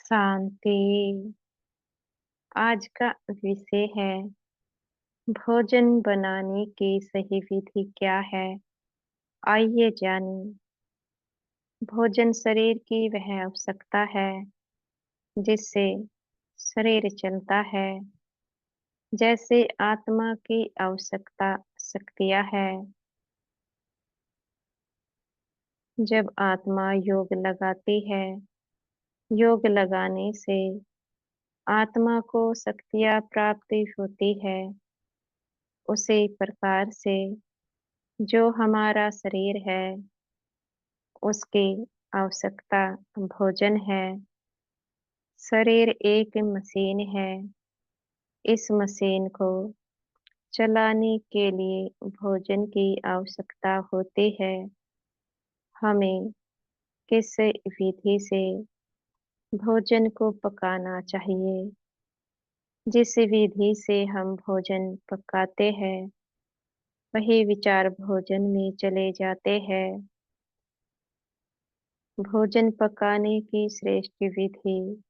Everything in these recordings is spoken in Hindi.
शांति। आज का विषय है भोजन बनाने की सही विधि क्या है। आइए जानें। भोजन शरीर की वह आवश्यकता है जिससे शरीर चलता है। जैसे आत्मा की आवश्यकता शक्तियाँ है। जब आत्मा योग लगाती है, योग लगाने से आत्मा को शक्तियाँ प्राप्ति होती है। उसी प्रकार से जो हमारा शरीर है उसकी आवश्यकता भोजन है। शरीर एक मशीन है। इस मशीन को चलाने के लिए भोजन की आवश्यकता होती है। हमें किस विधि से भोजन को पकाना चाहिए। जिस विधि से हम भोजन पकाते हैं वही विचार भोजन में चले जाते हैं। भोजन पकाने की श्रेष्ठ विधि।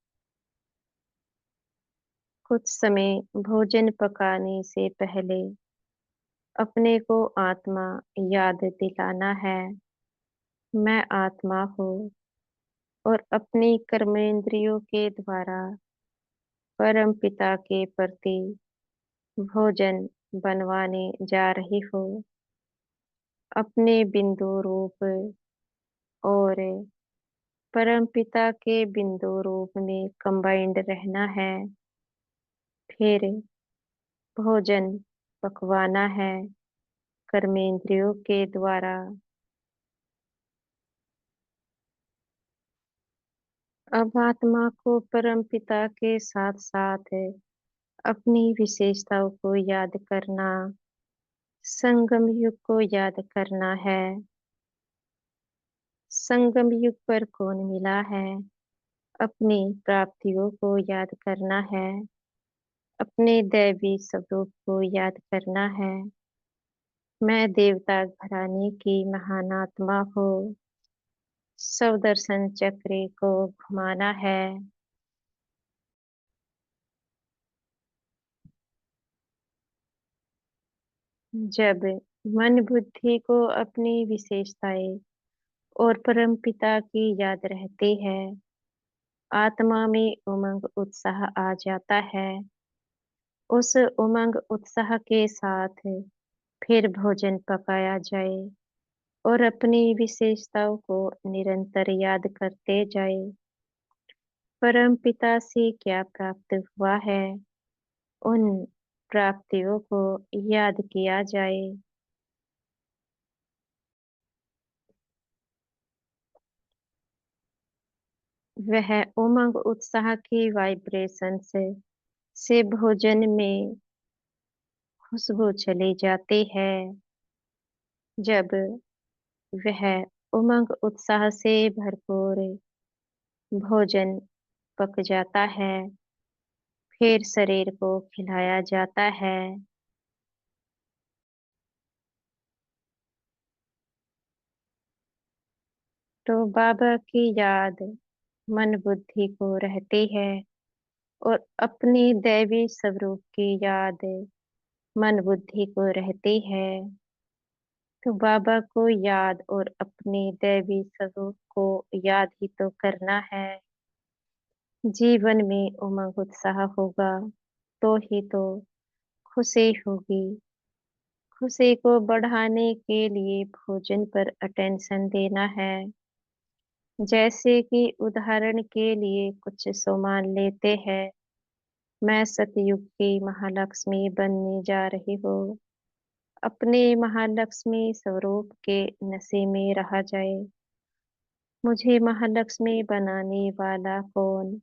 कुछ समय भोजन पकाने से पहले अपने को आत्मा याद दिलाना है। मैं आत्मा हूँ और अपनी कर्मेंद्रियों के द्वारा परम पिता के प्रति भोजन बनवाने जा रही हूँ। अपने बिंदु रूप और परम पिता के बिंदु रूप में कंबाइंड रहना है। फिर भोजन पकवाना है कर्मेंद्रियों के द्वारा। अब आत्मा को परम पिता के साथ साथ अपनी विशेषताओं को याद करना, संगम युग को याद करना है। संगम युग पर कौन मिला है, अपनी प्राप्तियों को याद करना है। अपने दैवी स्वरूप को याद करना है। मैं देवता घराने की महान आत्मा हूँ। स्वदर्शन चक्र को घुमाना है। जब मन बुद्धि को अपनी विशेषताएं और परम पिता की याद रहती है, आत्मा में उमंग उत्साह आ जाता है। उस उमंग उत्साह के साथ फिर भोजन पकाया जाए और अपनी विशेषताओं को निरंतर याद करते जाए। परम पिता से क्या प्राप्त हुआ है, उन प्राप्तियों को याद किया जाए। वह उमंग उत्साह की वाइब्रेशन से भोजन में खुशबू चली जाती है। जब वह उमंग उत्साह से भरपूर भोजन पक जाता है, फिर शरीर को खिलाया जाता है। तो बाबा की याद मन बुद्धि को रहती है और अपनी दैवी स्वरूप की याद मन बुद्धि को रहती है। तो बाबा को याद और अपने दैवी स्वरूप को याद ही तो करना है। जीवन में उमंग उत्साह होगा तो ही तो खुशी होगी। खुशी को बढ़ाने के लिए भोजन पर अटेंशन देना है। जैसे कि उदाहरण के लिए कुछ सामान लेते हैं। मैं सतयुग की महालक्ष्मी बनने जा रही हूँ। अपने महालक्ष्मी स्वरूप के नशे में रहा जाए। मुझे महालक्ष्मी बनाने वाला कौन,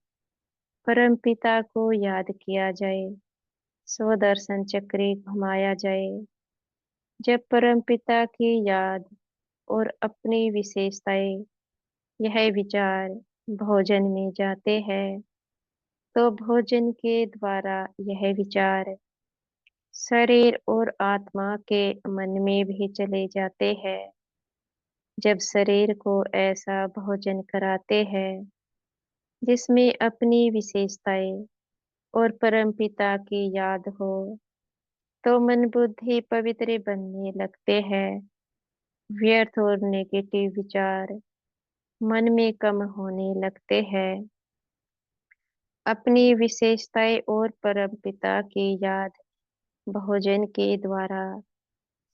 परम पिता को याद किया जाए। स्वदर्शन चक्र घुमाया जाए। जब परम पिता की याद और अपनी विशेषताएं, यह विचार भोजन में जाते हैं, तो भोजन के द्वारा यह विचार शरीर और आत्मा के मन में भी चले जाते हैं। जब शरीर को ऐसा भोजन कराते हैं जिसमें अपनी विशेषताएं और परमपिता की याद हो, तो मन बुद्धि पवित्र बनने लगते हैं। व्यर्थ और नेगेटिव विचार मन में कम होने लगते हैं। अपनी विशेषताएं और परमपिता की याद भोजन के द्वारा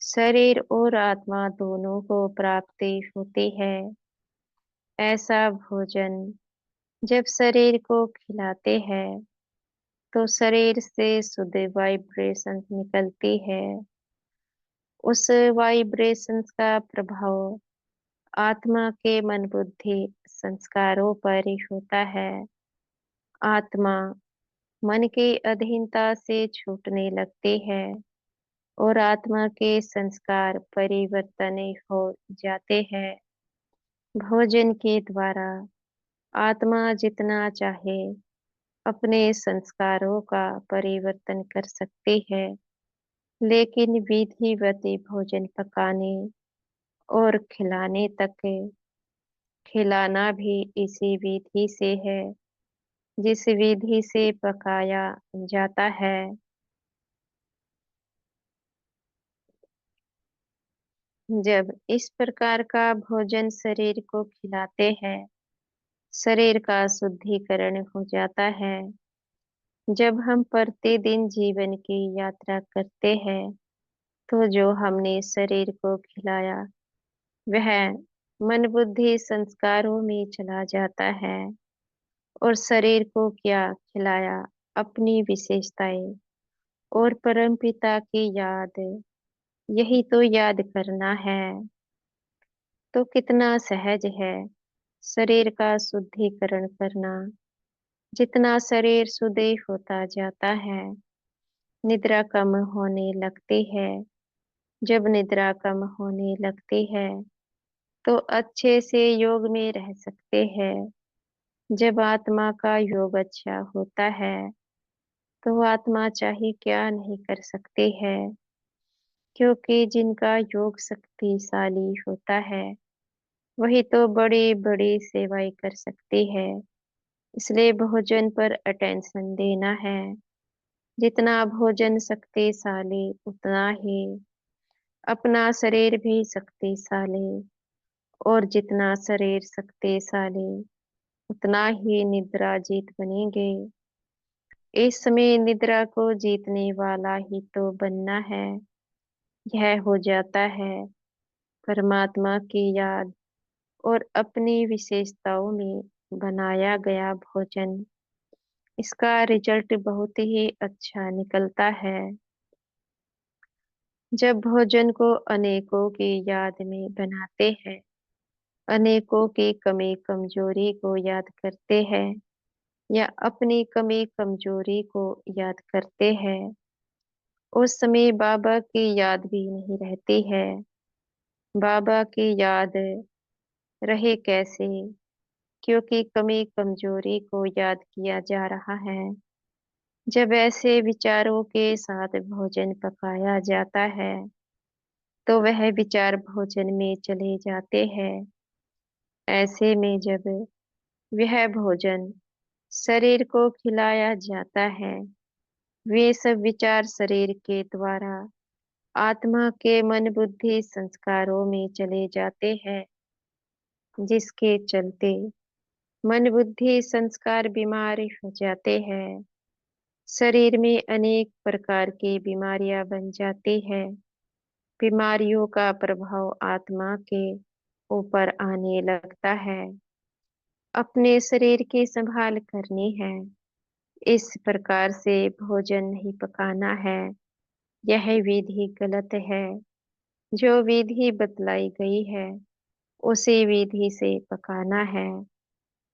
शरीर और आत्मा दोनों को प्राप्ति होती है। ऐसा भोजन जब शरीर को खिलाते हैं, तो शरीर से शुद्ध वाइब्रेशन निकलती है। उस वाइब्रेशंस का प्रभाव आत्मा के मन बुद्धि संस्कारों पर ही होता है। आत्मा मन की अधीनता से छूटने लगती है और आत्मा के संस्कार परिवर्तन हो जाते हैं। भोजन के द्वारा आत्मा जितना चाहे अपने संस्कारों का परिवर्तन कर सकती है, लेकिन विधिवत भोजन पकाने और खिलाने तक खिलाना भी इसी विधि से है, जिस विधि से पकाया जाता है। जब इस प्रकार का भोजन शरीर को खिलाते हैं, शरीर का शुद्धिकरण हो जाता है। जब हम प्रतिदिन जीवन की यात्रा करते हैं, तो जो हमने शरीर को खिलाया वह मन बुद्धि संस्कारों में चला जाता है। और शरीर को क्या खिलाया? अपनी विशेषताएं और परमपिता की याद। यही तो याद करना है। तो कितना सहज है शरीर का शुद्धिकरण करना। जितना शरीर शुद्ध होता जाता है, निद्रा कम होने लगती है। जब निद्रा कम होने लगती है, तो अच्छे से योग में रह सकते हैं। जब आत्मा का योग अच्छा होता है, तो आत्मा चाहे क्या नहीं कर सकती है, क्योंकि जिनका योग शक्तिशाली होता है, वही तो बड़ी बड़ी सेवाएं कर सकती है। इसलिए भोजन पर अटेंशन देना है। जितना भोजन शक्तिशाली, उतना ही अपना शरीर भी शक्तिशाली। और जितना शरीर शक्तिशाली, उतना ही निद्रा जीत बनेंगे। इस समय निद्रा को जीतने वाला ही तो बनना है। यह हो जाता है परमात्मा की याद और अपनी विशेषताओं में बनाया गया भोजन। इसका रिजल्ट बहुत ही अच्छा निकलता है। जब भोजन को अनेकों की याद में बनाते हैं, अनेकों की कमी कमजोरी को याद करते हैं या अपनी कमी कमजोरी को याद करते हैं, उस समय बाबा की याद भी नहीं रहती है। बाबा की याद रहे कैसे? क्योंकि कमी कमजोरी को याद किया जा रहा है। जब ऐसे विचारों के साथ भोजन पकाया जाता है, तो वह विचार भोजन में चले जाते हैं। ऐसे में जब वह भोजन शरीर को खिलाया जाता है, वे सब विचार शरीर के द्वारा आत्मा के मन बुद्धि संस्कारों में चले जाते हैं, जिसके चलते मन बुद्धि संस्कार बीमार हो जाते हैं। शरीर में अनेक प्रकार की बीमारियां बन जाती है। बीमारियों का प्रभाव आत्मा के ऊपर आने लगता है। अपने शरीर की संभाल करनी है। इस प्रकार से भोजन नहीं पकाना है। यह विधि गलत है। जो विधि बतलाई गई है, उसी विधि से पकाना है।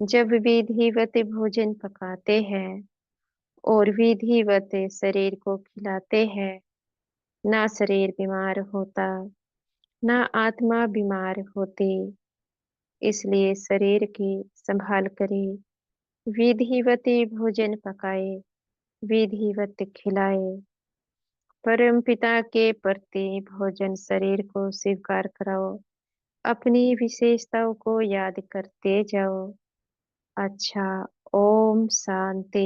जब विधिवत भोजन पकाते हैं और विधिवत शरीर को खिलाते हैं, ना शरीर बीमार होता, ना आत्मा बीमार होती। इसलिए शरीर की संभाल करें, विधिवत भोजन पकाए, विधिवत खिलाए। परम पिता के प्रति भोजन शरीर को स्वीकार कराओ। अपनी विशेषताओं को याद करते जाओ। अच्छा। ओम शांति।